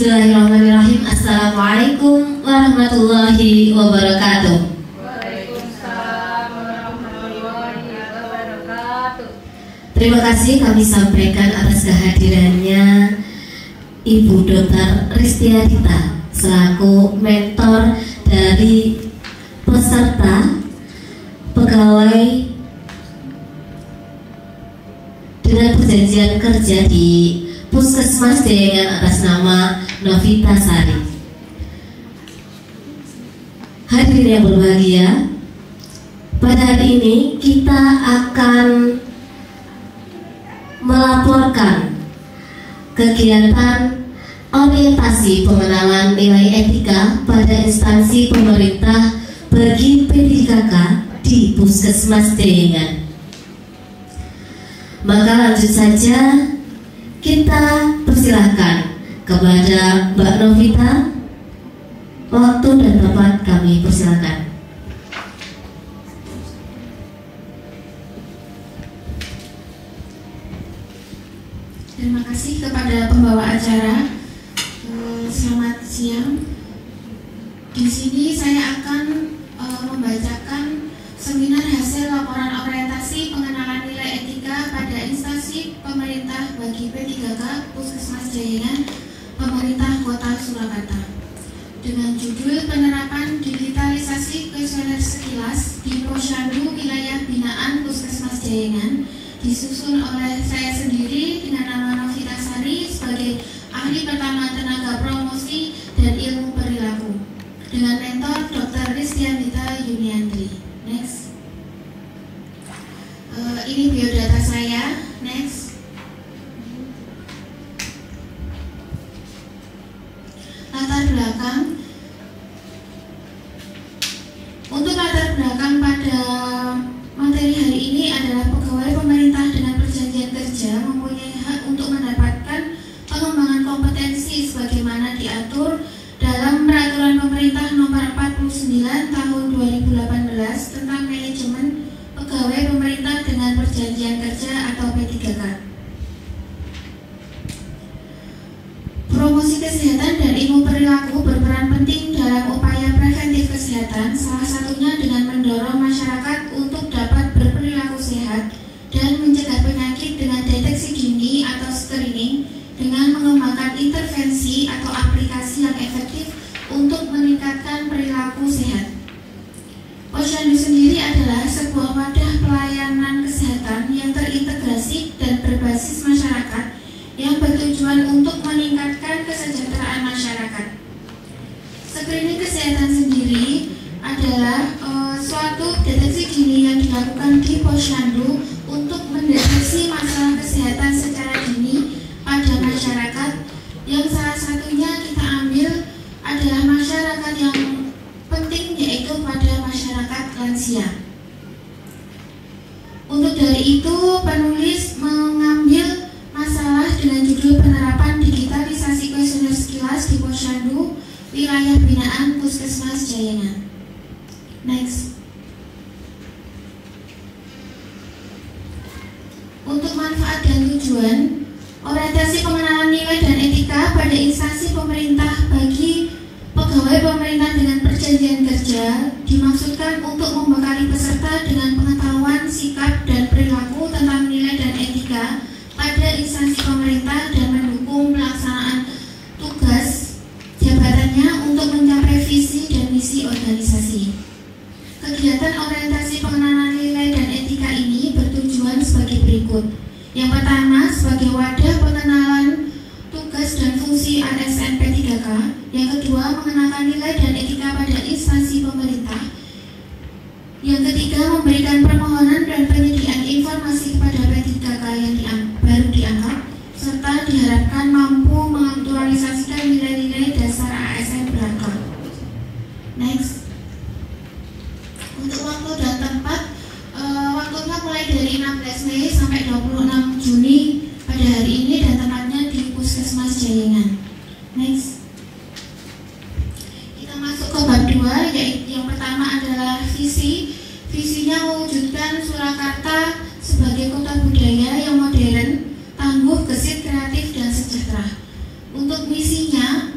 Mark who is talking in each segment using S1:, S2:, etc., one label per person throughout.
S1: Bismillahirrahmanirrahim. Assalamualaikum warahmatullahi wabarakatuh.
S2: Waalaikumsalam warahmatullahi wabarakatuh.
S1: Terima kasih kami sampaikan atas kehadirannya Ibu Dr. Ristiarita selaku mentor dari peserta pegawai dengan perjanjian kerja di Puskesmas Jayangan atas nama Novita Sari. Hadirin yang berbahagia, pada hari ini kita akan melaporkan kegiatan orientasi pengenalan nilai etika pada instansi pemerintah bagi P3K di Puskesmas Jayangan. Maka lanjut saja, kita persilahkan kepada Mbak Novita. Waktu dan tempat kami persilahkan.
S3: Terima kasih kepada pembawa acara. Selamat siang. Di sini saya akan membacakan seminar hasil laporan orientasi pengenalan nilai etika pada instansi pemerintah bagi P3K Puskesmas Jayangan, pemerintah Kota Surakarta, dengan judul penerapan digitalisasi kuesioner sekilas di Posyandu wilayah binaan Puskesmas Jayangan, disusun oleh saya sendiri dengan nama Novita Sari sebagai ahli pertama tenaga promosi dan ilmu perilaku, dengan mentor Dr. Ristiarita Yuniandri. Next. Ini biodata saya. Next. Latar belakang. Untuk latar belakang pada materi hari ini adalah pegawai pemerintah dengan perjanjian kerja mempunyai hak untuk mendapatkan pengembangan kompetensi sebagaimana diatur dalam Peraturan Pemerintah Nomor 49 Tahun 2018 tentang manajemen pegawai pemerintah dengan perjanjian kerja atau P3K. Promosi kesehatan dan ilmu perilaku berperan penting dalam upaya preventif kesehatan, salah satunya dengan mendorong masyarakat untuk dapat berperilaku sehat dan mencegah penyakit dengan deteksi dini atau screening, dengan mengembangkan intervensi atau aplikasi yang efektif untuk meningkatkan perilaku sehat. Posyandu sendiri adalah sebuah wadah pelayanan kesehatan yang terintegrasi dan berbasis masyarakat yang bertujuan untuk meningkatkan kesejahteraan masyarakat. Screening kesehatan sendiri adalah suatu deteksi dini yang dilakukan di Posyandu untuk mendeteksi masalah kesehatan secara dini pada masyarakat, yang salah satunya kita ambil adalah masyarakat yang penting, yaitu pada masyarakat lansia. Untuk dari itu, penulis mengambil masalah dengan judul penerapan digitalisasi kuesioner sekilas di Posyandu wilayah binaan Puskesmas Jayangan. Next. Untuk manfaat dan tujuan, orientasi pengenalan nilai dan etika pada instansi pemerintah bagi pegawai pemerintah dengan perjanjian kerja dimaksudkan untuk membekali peserta dengan pengetahuan, sikap, dan perilaku tentang nilai dan etika pada instansi pemerintah dan mendukung pelaksanaan tugas jabatannya untuk mencapai visi dan misi organisasi. Kegiatan orientasi pengenalan nilai dan etika ini bertujuan sebagai berikut. Yang pertama, sebagai wadah pengenalan tugas dan fungsi ASN P3K. Yang kedua, mengenalkan nilai dan etika pada instansi pemerintah. Yang ketiga, memberikan permohonan dan penyediaan informasi kepada P3K yang baru diangkat, serta diharapkan mampu mengaktualisasikan nilai-nilai dasar ASN belakang. Next. Untuk waktu dan tempat, waktunya mulai dari 16 Mei sampai 26 Juni pada hari ini, dan tempatnya di Puskesmas Jayangan. Next. Kita masuk ke bab 2, yaitu yang pertama adalah visi. Visinya mewujudkan Surakarta sebagai kota budaya yang modern, tangguh, gesit, kreatif, dan sejahtera. Untuk misinya,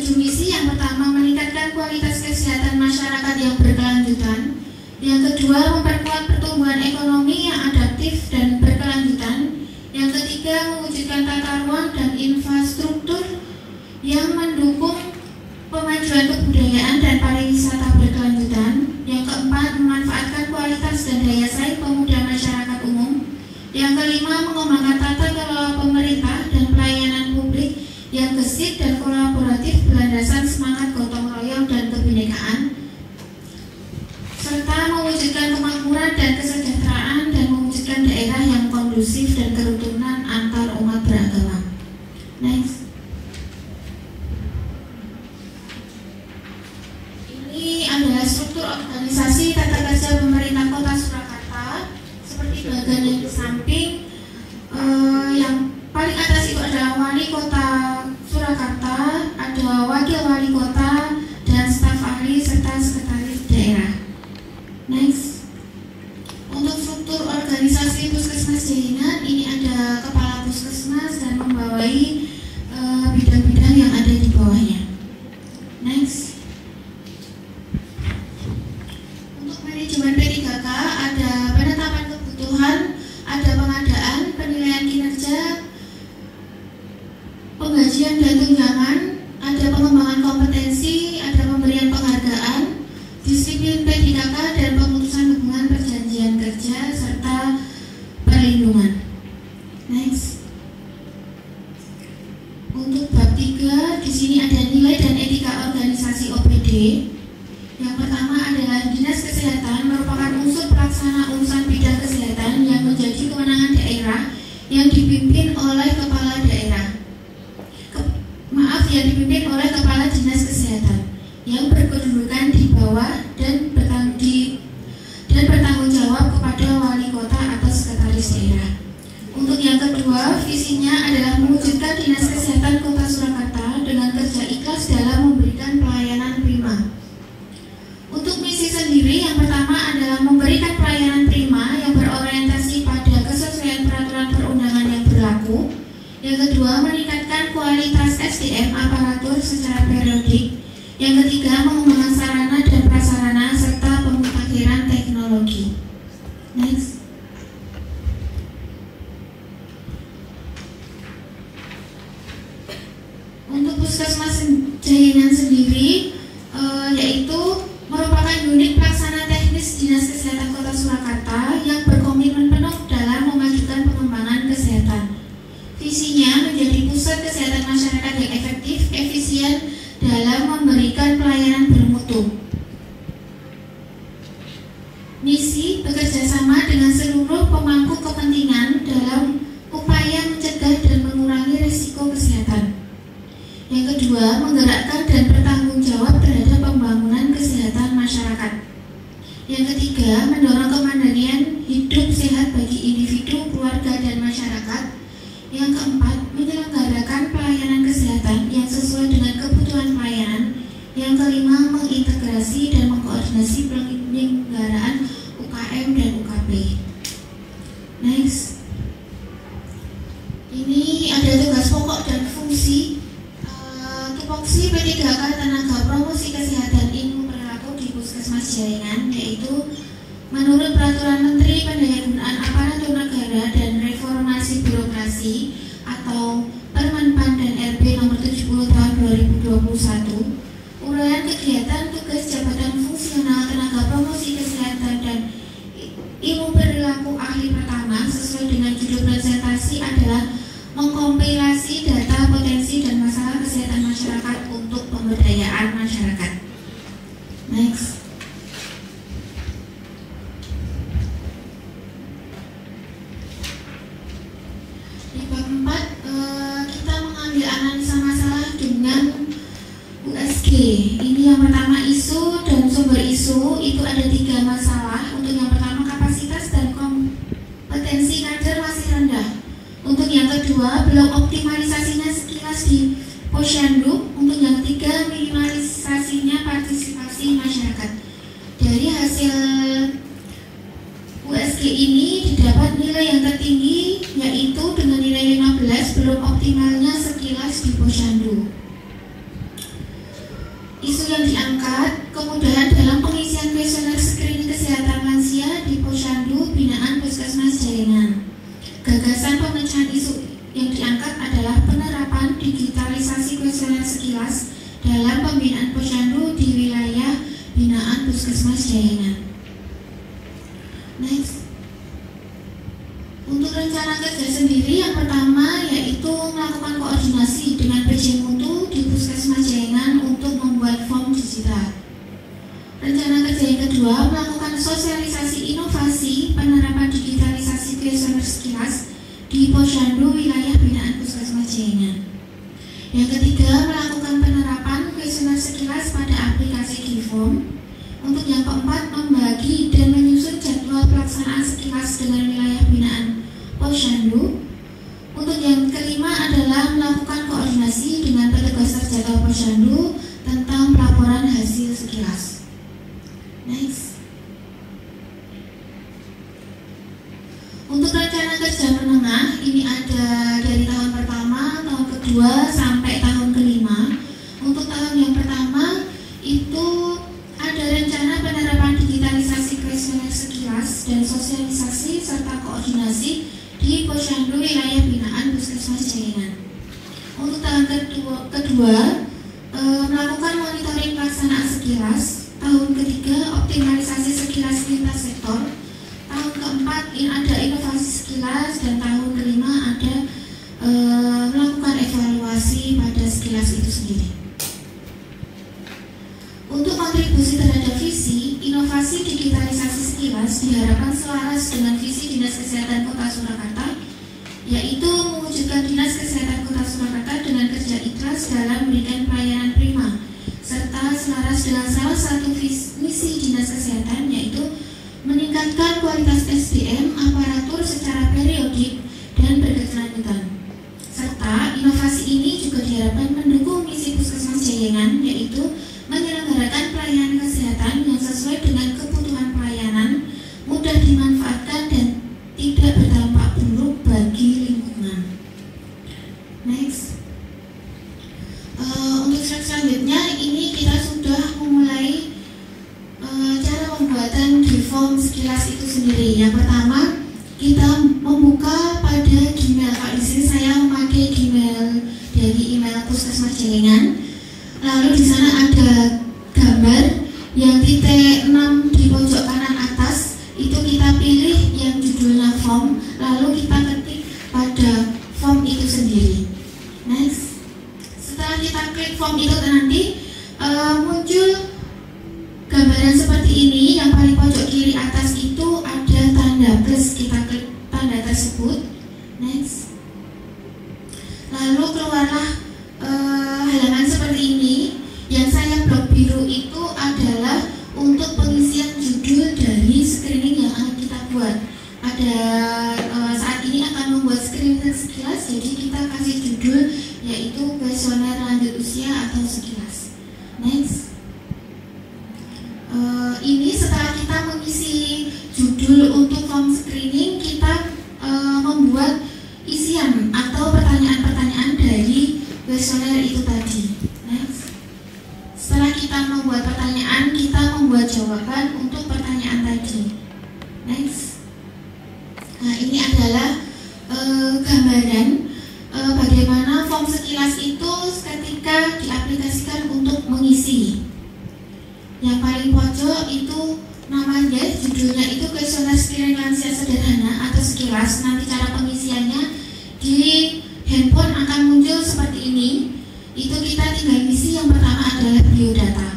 S3: 7 misi. Yang pertama, meningkatkan kualitas kesehatan masyarakat yang berkelanjutan. Yang kedua, memperkuat pertumbuhan ekonomi yang adaptif dan berkelanjutan. Yang ketiga, mewujudkan tata ruang dan infrastruktur yang mendukung pemajuan kebudayaan dan pariwisata berkelanjutan. Yang keempat, memanfaatkan kualitas dan daya saing pemuda masyarakat umum. Yang kelima, mengembangkan tata kelola pemerintah dan pelayanan publik yang gesit dan kolaboratif berlandaskan semangat gotong royong dan kebinekaan, serta mewujudkan kemakmuran dan kesejahteraan dan mewujudkan daerah yang kondusif dan kerukunan antar umat beragama. Next. Ini adalah struktur organisasi tata kerja pemerintah Kota Surakarta. Seperti bagian yang di samping, yang paling atas itu adalah wali kota Surakarta, ada wakil wali kota dan staf ahli serta sekretaris daerah. Next. Untuk struktur organisasi Puskesmas Jaringan, ini ada kepala puskesmas dan membawahi bidang-bidang yang ada di bawahnya. Next. Untuk manajemen P3K ada penetapan kebutuhan, ada pengadaan, penilaian kinerja, penggajian dan tunjangan, ada pengembangan kompetensi, ada pemberian penghargaan, disiplin P3K dan pemutusan hubungan perjanjian kerja serta perlindungan. Next. Untuk bab 3 di sini ada nilai dan etika organisasi OPD. Yang pertama adalah Dinas Kesehatan merupakan unsur pelaksana urusan bidang kesehatan yang menjadi kewenangan daerah yang dipimpin oleh kepala daerah. Yang dipimpin oleh kepala Dinas Kesehatan yang berkedudukan di bawah dan bertanggung jawab kepada wali kota atau sekretaris daerah. Untuk yang kedua, visinya adalah mewujudkan Dinas Kesehatan Kota Surakarta dengan kerja ikhlas dalam memberikan pelayanan prima. Untuk misi sendiri, yang pertama adalah memberikan pelayanan prima yang berorientasi pada kesesuaian peraturan perundangan yang berlaku. Yang kedua, meningkatkan kualitas SDM aparatur secara periodik. Yang ketiga, mengembangkan sarana dan prasarana serta pemutakhiran teknologi. Next. Untuk Puskesmas Jaringan sendiri, yaitu merupakan unit pelaksana teknis Dinas Kesehatan Kota Surakarta yang berkomitmen penuh dalam memajukan pengembangan kesehatan. Visinya menjadi pusat kesehatan masyarakat yang efektif, efisien dalam memberikan pelayanan bermutu. Misi bekerja sama dengan seluruh pemangku kepentingan dalam upaya mencegah dan mengurangi risiko kesehatan. Yang kedua, menggerakkan dan bertanggung jawab terhadap pembangunan kesehatan masyarakat. Yang ketiga, mendorong kemandirian hidup sehat bagi individu, keluarga, dan masyarakat. Yang keempat, menyelenggarakan pelayanan kesehatan yang sesuai dengan kebutuhan pelayanan. Yang kelima, mengintegrasi dan mengkoordinasi penyelenggaraan UKM dan UKP. Next. Ini ada tugas pokok dan fungsi. Tupoksi P3K tenaga promosi kesehatan ilmu perilaku di Puskesmas Jaringan, yaitu menurut Peraturan Menteri Pendayagunaan Aparatur Negara dan Reformasi Birokrasi atau Permenpan dan RB nomor 70 tahun 2021, uraian kegiatan tugas jabatan fungsional tenaga promosi kesehatan dan ilmu perilaku ahli pertama sesuai dengan judul presentasi adalah mengkompilasi data potensi dan masalah kesehatan masyarakat untuk pemberdayaan masyarakat. Next. Di bab 4 kita mengambil analisa masalah dengan USG. Ini yang pertama isu dan sumber isu, itu ada 3 masalah. Untuk yang pertama, kapasitas dan kompetensi kader masih rendah. Untuk yang kedua, belum optimalisasinya sekilas di Posyandu. Untuk yang ketiga, minimalisasinya partisipasi masyarakat. Dari hasil USG ini didapat nilai yang tertinggi, yaitu dengan nilai 15, belum optimalnya sekilas di Posyandu. isu yang diangkat, kemudahan dalam pengisian kuesioner screening kesehatan lansia di Posyandu Binaan Puskesmas Jayangan. Gagasan pemecahan isu yang diangkat adalah penerapan digitalisasi kuesioner sekilas dalam pembinaan Posyandu di wilayah binaan Puskesmas Jayangan. Next. Untuk rencana kerja sendiri, yang pertama yaitu melakukan koordinasi dengan PJ Mutu di Puskesmas Jayangan untuk membuat form digital. Rencana kerja yang kedua, melakukan sosialisasi inovasi penerapan digitalisasi kuesioner sekilas di Posyandu wilayah binaan Puskesmas Jayangan. Yang ketiga, melakukan penerapan kuesioner sekilas pada aplikasi Giform. Untuk yang keempat, membagi dan menyusun jadwal pelaksanaan sekilas dengan wilayah binaan Posyandu. Untuk yang kelima adalah melakukan koordinasi dengan petugas terjadwal Posyandu tentang pelaporan hasil sekilas. Next. Untuk rencana kerja menengah, ini ada dari tahun pertama, tahun kedua, sampai tahun kelima. Untuk tahun yang pertama, itu ada rencana penerapan digitalisasi kuesioner sekilas dan sosialisasi serta koordinasi di Posyandu wilayah binaan Puskesmas Jayangan. Untuk tahun kedua, melakukan monitoring pelaksanaan sekilas. Tahun ketiga, optimalisasi sekilas lintas sektor. Tahun keempat, ada inovasi sekilas, dan tahun kelima ada melakukan evaluasi pada sekilas itu sendiri. Untuk kontribusi terhadap visi, inovasi digitalisasi sekilas diharapkan selaras dengan visi Dinas Kesehatan Kota Surakarta, yaitu mewujudkan Dinas Kesehatan Kota Surakarta dengan kerja ikhlas dalam memberikan pelayanan prima, serta selaras dengan salah satu misi Dinas Kesehatan, yaitu meningkatkan kualitas SDM aparatur secara periodik dan berkelanjutan. Serta inovasi ini juga diharapkan mendukung misi Puskesmas Jayangan, yaitu menyelenggarakan pelayanan kesehatan yang sesuai dengan kebutuhan pelayanan, mudah dimanfaatkan dan tidak berdampak buruk bagi lingkungan. Next. Untuk slide selanjutnya, ini kita sudah memulai cara pembuatan Giform sekilas itu sendiri. Yang pertama, kita membuka pada Gmail. Kalau di sini saya memakai Gmail dari email Puskesmas Jayangan. Lalu di sana ada gambar yang titik 6 di pojok kanan atas, itu kita pilih yang judulnya form, lalu kita ketik pada form itu sendiri. Next. Setelah kita klik form itu nanti muncul gambaran seperti ini. Yang paling pojok kiri atas itu ada tanda plus, kita klik tanda tersebut. Next. Lalu keluarlah halaman seperti ini. Yang saya blok biru itu adalah untuk pengisian judul dari screening yang akan kita buat. Saat ini akan membuat screening sekilas, jadi kita kasih judul yaitu kuesioner lanjut usia atau sekilas. Next. Ini setelah kita mengisi judul untuk form screening, kita membuat isian atau pertanyaan-pertanyaan dari kuesioner itu tadi. Next. Setelah kita membuat pertanyaan, kita membuat jawaban untuk pertanyaan tadi. Next. Nah, ini adalah gambaran bagaimana form sekilas itu ketika diaplikasikan untuk mengisi. Yang paling pojok itu namanya, judulnya itu kuesioner screening lansia sederhana atau sekilas. Nanti cara pengisiannya di handphone akan muncul seperti ini. Itu kita tinggal isi. Yang pertama adalah biodata.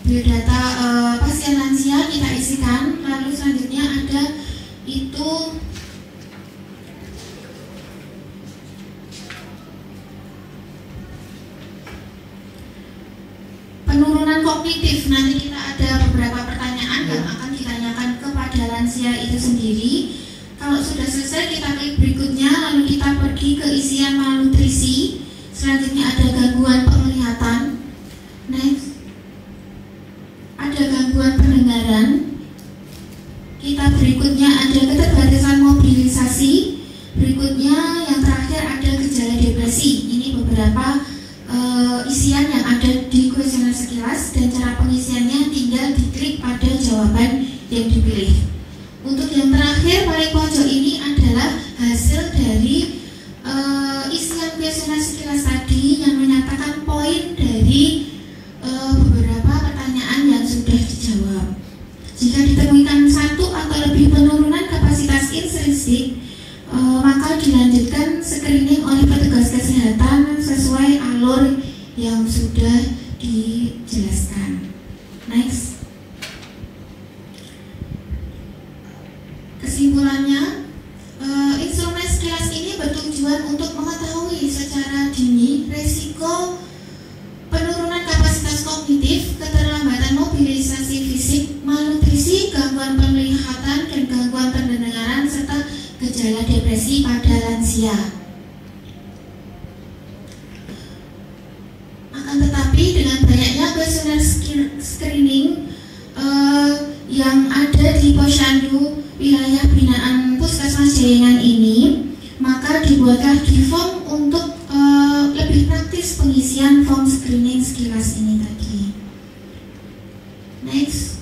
S3: Biodata pasien lansia kita isikan. Lalu selanjutnya ada itu penurunan kognitif. Nanti kita ada beberapa pertanyaan yang akan ditanyakan kepada lansia itu sendiri. Kalau sudah selesai, kita klik berikutnya, lalu kita pergi ke isian malnutrisi. Selanjutnya ada gangguan penglihatan. Next. Ada gangguan pendengaran. Kita berikutnya ada keterbatasan mobilisasi. Berikutnya yang terakhir ada gejala depresi. Ini beberapa isian yang ada di kuesioner sekilas, dan cara pengisiannya tinggal diklik pada jawaban yang dipilih. Untuk yang terakhir paling pojok ini adalah hasil dari isian kuesioner sekilas tadi yang menyatakan poin dari beberapa pertanyaan yang sudah dijawab. Jika ditemukan satu atau lebih penurunan kapasitas intrinsik, maka dilanjutkan screening oleh petugas kesehatan sesuai alur yang sudah dijelaskan. Next. Kesimpulannya, instrumen sekilas ini bertujuan untuk mengetahui secara dini risiko penurunan kapasitas kognitif, keterlambatan mobilisasi fisik, malnutrisi, gangguan penglihatan, dan gangguan pendengaran, serta gejala depresi pada lansia. Akan tetapi dengan banyaknya kuesioner screening yang ada di Posyandu wilayah binaan Puskesmas Jayangan ini, maka dibuatlah di form untuk lebih praktis pengisian form screening sekilas ini tadi. Next,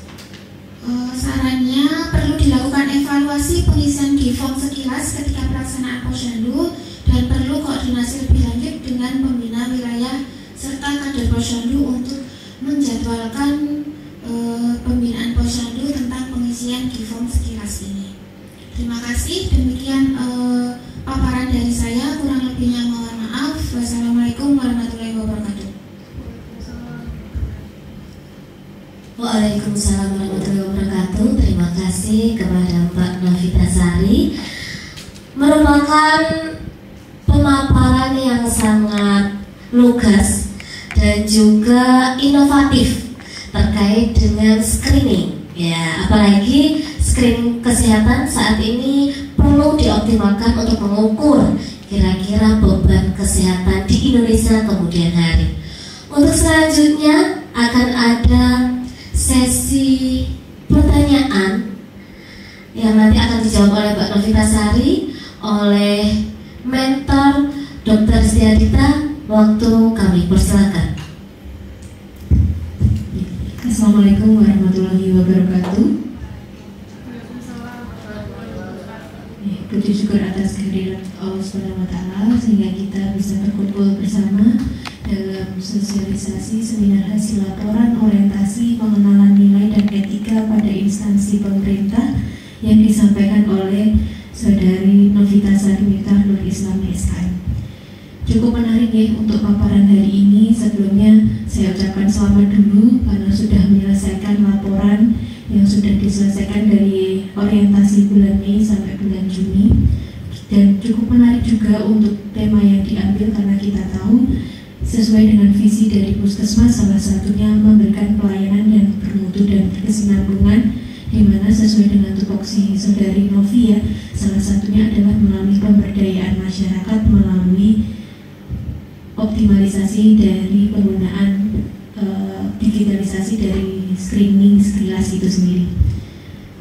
S3: sarannya perlu dilakukan evaluasi pengisian di form sekilas ketika pelaksanaan Posyandu, dan perlu koordinasi lebih lanjut dengan pembina wilayah serta kader Posyandu untuk menjadwalkan pembinaan Posyandu tentang pengisian di form sekilas ini. Terima kasih, demikian paparan dari saya, kurang lebihnya mohon maaf. Wassalamualaikum warahmatullahi wabarakatuh.
S1: Waalaikumsalam warahmatullahi wabarakatuh. Terima kasih kepada Mbak Novita Sari. Merupakan pemaparan yang sangat lugas dan juga inovatif terkait dengan screening. Ya, apalagi screening kesehatan saat ini perlu dioptimalkan untuk mengukur kira-kira beban kesehatan di Indonesia kemudian hari. Untuk selanjutnya akan ada sesi pertanyaan yang nanti akan dijawab oleh Mbak Novita Sari oleh mentor Dr. Stiadita. Waktu kami persilakan.
S4: Assalamualaikum warahmatullahi wabarakatuh. Puji syukur atas kehadiran Allah SWT sehingga kita bisa berkumpul bersama dalam sosialisasi seminar hasil laporan orientasi pengenalan nilai dan etika pada instansi pemerintah yang disampaikan oleh Saudari Novita Sari Miftah Nur Islam SKM. Cukup menarik ya untuk paparan hari ini. Sebelumnya saya ucapkan selamat dulu karena sudah menyelesaikan laporan yang sudah diselesaikan dari orientasi bulan Mei sampai bulan Juni. Dan cukup menarik juga untuk tema yang diambil karena kita tahu sesuai dengan visi dari Puskesmas, salah satunya memberikan pelayanan yang bermutu dan berkesinambungan, di mana sesuai dengan tupoksi Saudari Novi ya, salah satunya adalah melalui pemberdayaan masyarakat melalui optimalisasi dari penggunaan digitalisasi dari screening sekilas itu sendiri.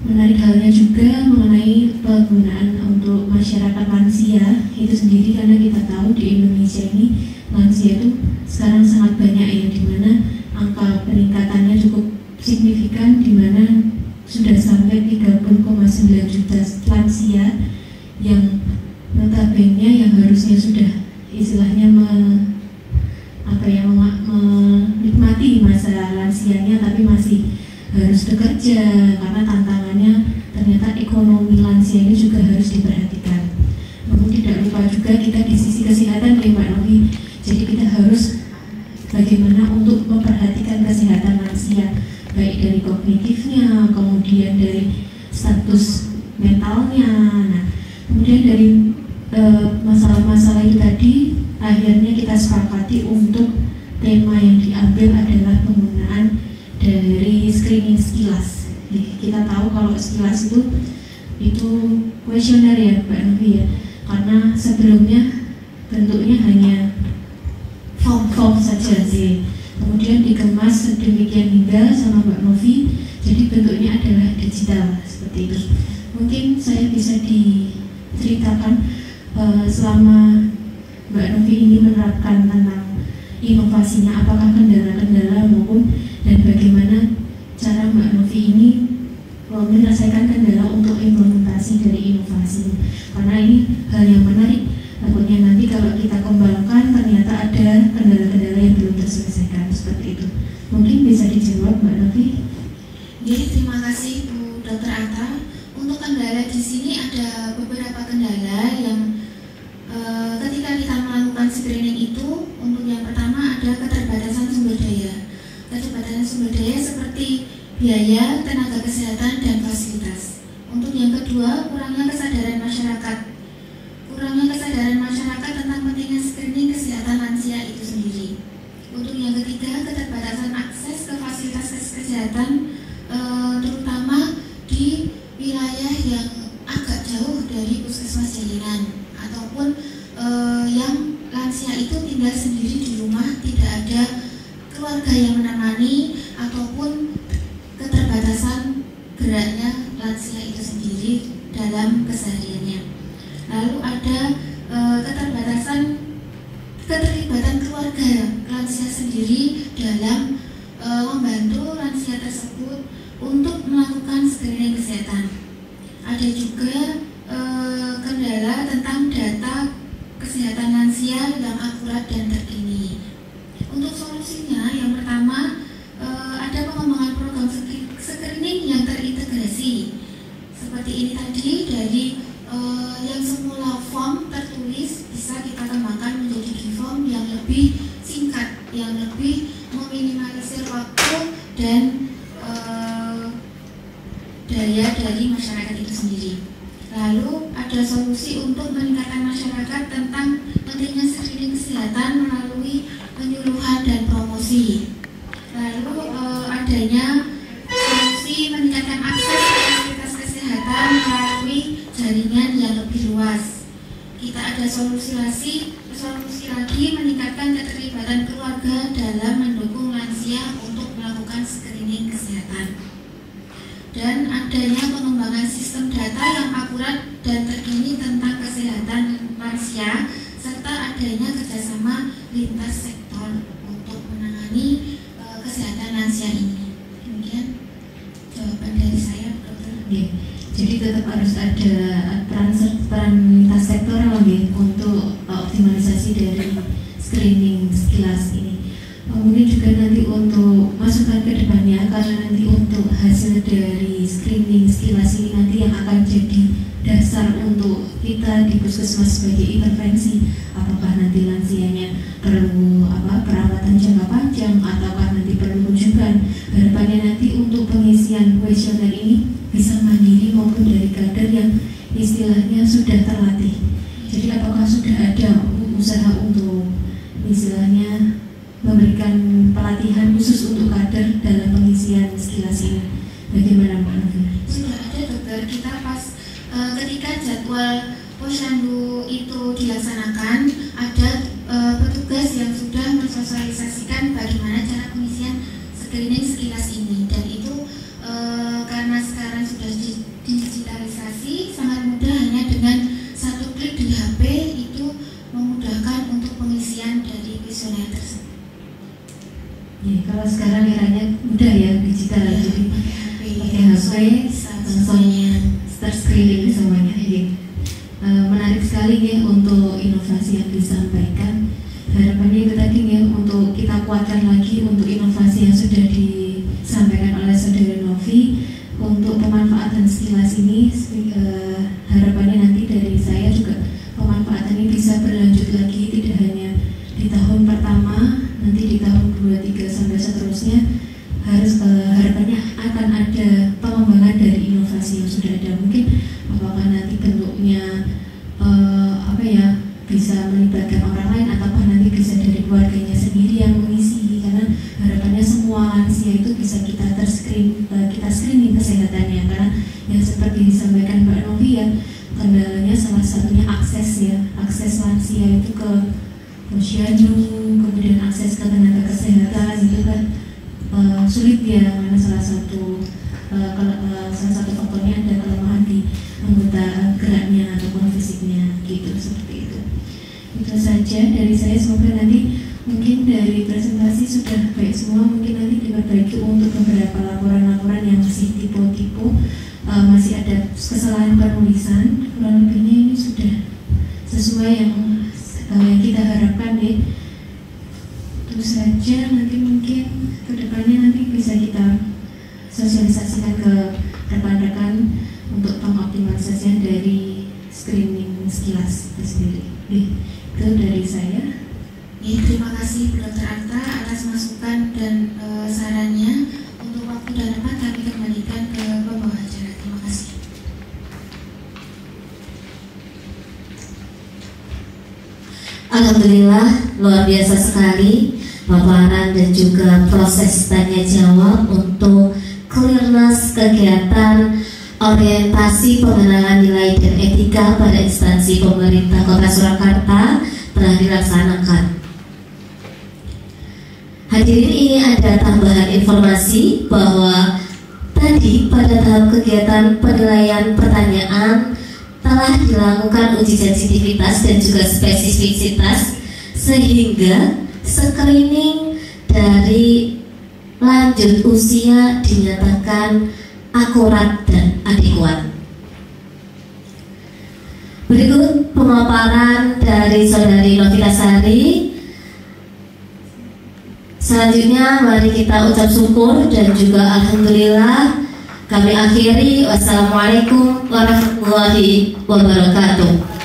S4: Menarik halnya juga mengenai penggunaan untuk masyarakat lansia itu sendiri, karena kita tahu di Indonesia ini lansia itu sekarang sangat banyak ya, di mana angka peningkatannya cukup signifikan, di mana sudah sampai 30,9 juta lansia yang notabene yang harusnya sudah istilahnya menikmati masa lansianya, tapi masih harus bekerja karena tantangannya ternyata ekonomi lansia ini juga harus diperhatikan. Namun tidak lupa juga kita di sisi kesehatan ya Mbak Novi, jadi kita harus bagaimana untuk memperhatikan kesehatan lansia, baik dari kognitifnya, kemudian dari status mentalnya. Nah, kemudian dari masalah-masalah itu tadi akhirnya kita sepakati untuk tema yang diambil adalah penggunaan dari screening sekilas. Kita tahu kalau sekilas itu kuesioner ya Mbak Novi ya, karena sebelumnya bentuknya hanya form saja sih, kemudian dikemas sedemikian hingga sama Mbak Novi, jadi bentuknya adalah digital seperti itu. Mungkin saya bisa diceritakan selama Mbak Novi ini menerapkan tentang inovasinya, apakah kendala-kendala maupun dan bagaimana cara Mbak Novi ini menyelesaikan kendala untuk implementasi dari inovasi. Karena ini hal yang menarik, takutnya nanti kalau kita kembangkan ternyata ada kendala-kendala yang belum terselesaikan seperti itu. Mungkin bisa dijawab Mbak Novi.
S3: Ya, terima kasih Bu Dr. Atta. Untuk kendala di sini ada beberapa kendala yang ketika kita melakukan screening itu, untuk yang pertama ada keterbatasan sumber daya. Keterbatasan sumber daya seperti biaya, tenaga kesehatan, dan fasilitas. Untuk yang kedua, kurangnya kesadaran masyarakat. Kurangnya kesadaran masyarakat tentang pentingnya screening kesehatan lansia itu sendiri. Untuk yang ketiga, keterbatasan akses ke fasilitas kesehatan, terutama di wilayah yang agak jauh dari puskesmas jalanan, ataupun yang lansia itu tinggal sendiri di rumah, tidak ada keluarga yang menemani, ataupun keterbatasan geraknya lansia itu sendiri dalam kesehariannya. Lalu ada keterlibatan keluarga lansia sendiri dalam membantu lansia tersebut untuk melakukan screening kesehatan. Ada juga kendala tentang data kesehatan lansia yang akurat dan terkini. Untuk solusinya, yang pertama ada pengembangan program screening yang terintegrasi. Seperti ini tadi, dari yang semula form tertulis bisa kita kembangkan menjadi e-form yang lebih singkat, yang lebih meminimalisir waktu dan daya dari masyarakat itu sendiri. Lalu ada solusi untuk meningkatkan masyarakat tentang pentingnya screening kesehatan melalui penyuluhan dan promosi. Lalu adanya solusi meningkatkan akses fasilitas kesehatan melalui jaringan yang lebih luas. Kita ada solusi lagi meningkatkan keterlibatan keluarga dalam mendukung lansia untuk melakukan screening kesehatan. Dan adanya pengembangan sistem data yang akurat dan terkini tentang kesehatan lansia, serta adanya kerjasama lintas sektor untuk menangani kesehatan lansia ini. Demikian jawaban dari saya, Dokter.
S4: Ya, jadi tetap harus ada peran lintas sektor untuk optimalisasi dari screening sekilas ini. Mungkin juga nanti untuk masukan ke depannya, karena nanti untuk hasil dari screening sekilas ini nanti yang akan jadi dasar untuk kita di puskesmas sebagai intervensi, apakah nanti lansianya perlu perawatan jangka panjang ataukah nanti perlu rujukan. Harapannya nanti untuk pengisian kuesioner ini bisa mandiri maupun dari kader yang istilahnya sudah terlatih. Jadi apakah sudah ada usaha untuk istilahnya memberikan pelatihan khusus untuk kader dalam pengisian sekilas ini? Bagaimana Mbak Novi?
S3: Sudah ada, Dokter. Kita pas ketika jadwal posyandu itu dilaksanakan, ada petugas yang sudah mensosialisasikan bagaimana cara pengisian screening sekilas ini, dan itu karena sekarang sudah digitalisasi, sangat mudah, hanya dengan satu klik di HP itu memudahkan untuk pengisian dari kuesioner tersebut.
S4: Ya, kalau sekarang eranya mudah ya, digital ya, jadi pakai HP langsung screening semuanya. Ya. Menarik sekali ya untuk inovasi yang disampaikan. Harapannya itu tadi ya, untuk kita kuatkan lagi untuk inovasi yang sudah disampaikan oleh Saudara Novi untuk pemanfaatan sekilas ini. Harapannya nanti dari saya juga pemanfaatan ini bisa berlanjut lagi, tidak hanya di tahun pertama, nanti di tahun 2, 3 sampai seterusnya. Harapannya akan ada pengembangan dari inovasi yang sudah ada. Mungkin apakah nanti bentuknya bisa melibatkan orang lain, ataukah nanti bisa dari keluarganya sendiri yang mengisi, karena harapannya semua lansia itu bisa kita screening kesehatannya. Karena yang seperti disampaikan Mbak Novi ya, kendalanya salah satunya akses ya, akses lansia itu ke posyandu, kemudian akses ke tenaga kesehatan itu kan sulit ya, karena salah satu faktornya ada kelemahan di anggota geraknya ataupun fisiknya gitu, seperti itu. Itu saja dari saya, semoga nanti Mungkin dari presentasi sudah baik semua, mungkin nanti diperbaiki untuk beberapa laporan-laporan yang masih tipe-tipe, masih ada kesalahan penulisan. Kurang lebihnya ini sudah sesuai yang kita harapkan ya. Itu saja, nanti mungkin kedepannya nanti bisa kita sosialisasikan ke rekan-rekan untuk pengoptimalisasian dari screening sekilas itu sendiri. Itu dari saya.
S3: Terima kasih Bu Dr. Arta atas masukan dan sarannya. Untuk waktu dan tempat kami kembalikan ke pembawa acara. Terima kasih.
S1: Alhamdulillah, luar biasa sekali paparan dan juga proses tanya jawab untuk clearness kegiatan orientasi pengenalan nilai dan etika pada instansi pemerintah Kota Surakarta telah dilaksanakan. Hadirin, ini ada tambahan informasi bahwa tadi pada tahap kegiatan penilaian pertanyaan telah dilakukan uji sensitivitas dan juga spesifisitas sehingga screening dari lanjut usia dinyatakan akurat dan adekuat. Berikut pemaparan dari Saudari Novita Sari. Selanjutnya mari kita ucap syukur dan juga alhamdulillah. Kami akhiri. Wassalamualaikum warahmatullahi wabarakatuh.